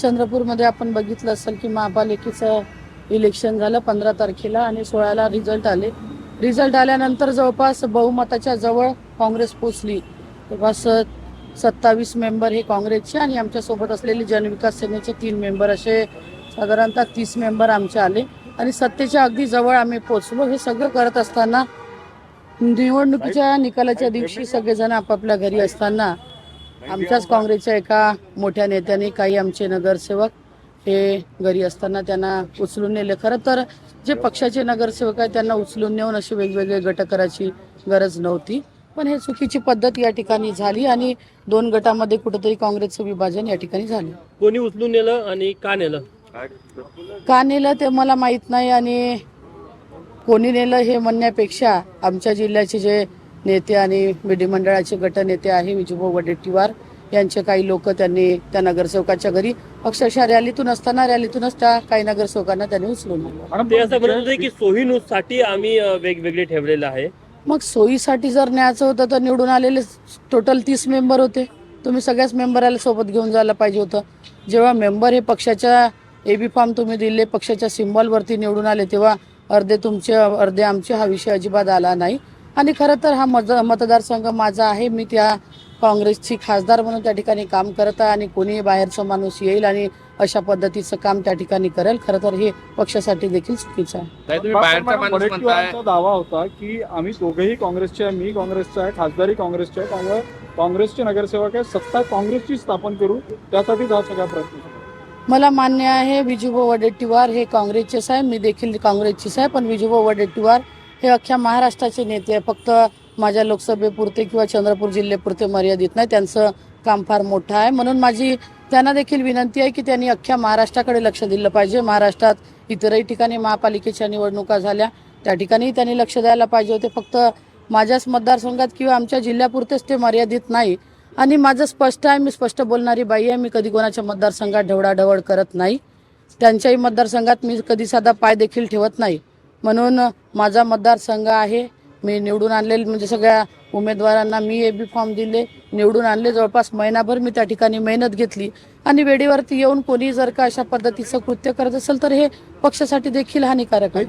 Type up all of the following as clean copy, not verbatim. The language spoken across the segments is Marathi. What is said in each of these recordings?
चंद्रपूरमध्ये आपण बघितलं असेल की महापालिकेचं इलेक्शन झालं 15 तारखेला आणि 16ला रिझल्ट आले. रिझल्ट आल्यानंतर जवळपास बहुमताच्या जवळ काँग्रेस पोचली. तेव्हा 27 मेंबर हे काँग्रेसचे आणि आमच्यासोबत असलेले जनविकास सेनेचे 3 मेंबर असे साधारणतः 30 मेंबर आमचे आले आणि सत्तेच्या अगदी जवळ आम्ही पोचलो. हे सगळं करत असताना निवडणुकीच्या निकालाच्या दिवशी सगळेजण आपापल्या घरी असताना आमच्याच काँग्रेसच्या एका मोठ्या नेत्याने काही आमचे नगरसेवक हे घरी असताना त्यांना उचलून नेले. खरं तर जे पक्षाचे नगरसेवक आहेत त्यांना उचलून नेऊन असे वेगवेगळे गट करायची गरज नव्हती, पण हे चुकीची पद्धत या ठिकाणी झाली आणि 2 गटामध्ये कुठेतरी काँग्रेसचं विभाजन या ठिकाणी झालं. कोणी उचलून नेलं आणि का नेलं? का नेलं ते मला माहीत नाही आणि कोणी नेलं हे म्हणण्यापेक्षा आमच्या जिल्ह्याचे जे नेते आणि विधिमंडळाचे गटनेते आहे विजूभाऊ वडेट्टीवार यांचे काही लोक त्यांनी त्या नगरसेवकाच्या घरी अक्षरशः रॅलीतूनच त्या काही नगरसेवकांना त्यांनी उचलून नेलं. ते असं म्हणत होते की सोयीनुसाठी आम्ही वेगवेगळे ठेवलेलं आहे. मग सोयीसाठी जर न्यायचं होतं तर निवडून आलेले टोटल 30 मेंबर होते. तुम्ही सगळ्याच मेंबराला सोबत घेऊन जायला पाहिजे होतं. जेव्हा मेंबर हे पक्षाच्या एबी फॉर्म तुम्ही दिले, पक्षाच्या सिम्बॉलवरती निवडून आले, तेव्हा अर्धे तुमचे अर्धे आमचे हा विषय अजिबात आला नाही. आणि खरं तर हा मतदारसंघ माझा आहे. मी त्या काँग्रेसची खासदार म्हणून त्या ठिकाणी काम करत आहे आणि कोणीही बाहेरचा माणूस येईल आणि अशा पद्धतीचं काम त्या ठिकाणी करेल. खरं तर हे पक्षासाठी देखील चुकीचं आहे. वडेट्टीवारांचा दावा होता की आम्ही दोघेही काँग्रेसचे आहे, मी काँग्रेसचा आहे, खासदारी काँग्रेसचे आहे, त्यामुळे काँग्रेसचे नगरसेवक आहे, सत्ता काँग्रेसची स्थापन करू, त्यासाठीच हा सगळा प्रयत्न. मला मान्य आहे विजूभाऊ वडेट्टीवार हे काँग्रेसचेच आहे, मी देखील काँग्रेसचीच आहे, पण विजूभाऊ वडेट्टीवार हे अख्ख्या महाराष्ट्राचे नेते आहे. फक्त माझ्या लोकसभेपुरते किंवा चंद्रपूर जिल्ह्यापुरते मर्यादित नाही. त्यांचं काम फार मोठं आहे, म्हणून माझी त्यांना देखील विनंती आहे की त्यांनी अख्ख्या महाराष्ट्राकडे लक्ष दिलं पाहिजे. महाराष्ट्रात इतरही ठिकाणी महापालिकेच्या निवडणुका झाल्या, त्या ठिकाणी त्यांनी लक्ष द्यायला पाहिजे होते. फक्त माझ्याच मतदारसंघात किंवा आमच्या जिल्ह्यापुरतेच ते मर्यादित नाही. आणि माझं स्पष्ट आहे, मी स्पष्ट बोलणारी बाई आहे. मी कधी कोणाच्या मतदारसंघात ढवळाढवळ करत नाही. त्यांच्याही मतदारसंघात मी कधी साधा पाय देखील ठेवत नाही. म्हणून माझा मतदारसंघ आहे. मी निवडून आणलेले म्हणजे सगळ्या उमेदवारांना मी एबी फॉर्म दिले, निवडून आणले. जवळपास महिनाभर मी त्या ठिकाणी मेहनत घेतली आणि वेळेवरती येऊन कोणी जर का अशा पद्धतीचं कृत्य करत असेल तर हे पक्षासाठी देखील हानिकारक आहे.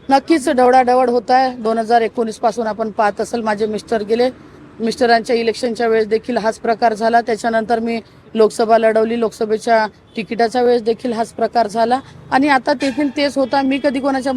नक्कीच ढवळाढवळ होत आहे. 2019 पासून आपण पाहत असेल, माझे मिस्टर गेले, मिस्टरांच्या इलेक्शनच्या वेळेस देखील हाच प्रकार झाला. त्याच्यानंतर मी लोकसभा लढवली, लोकसभेच्या तिकिटाच्या वेळेस देखील हाच प्रकार झाला आणि आता देखील तेच होता. मी कधी कोणाच्या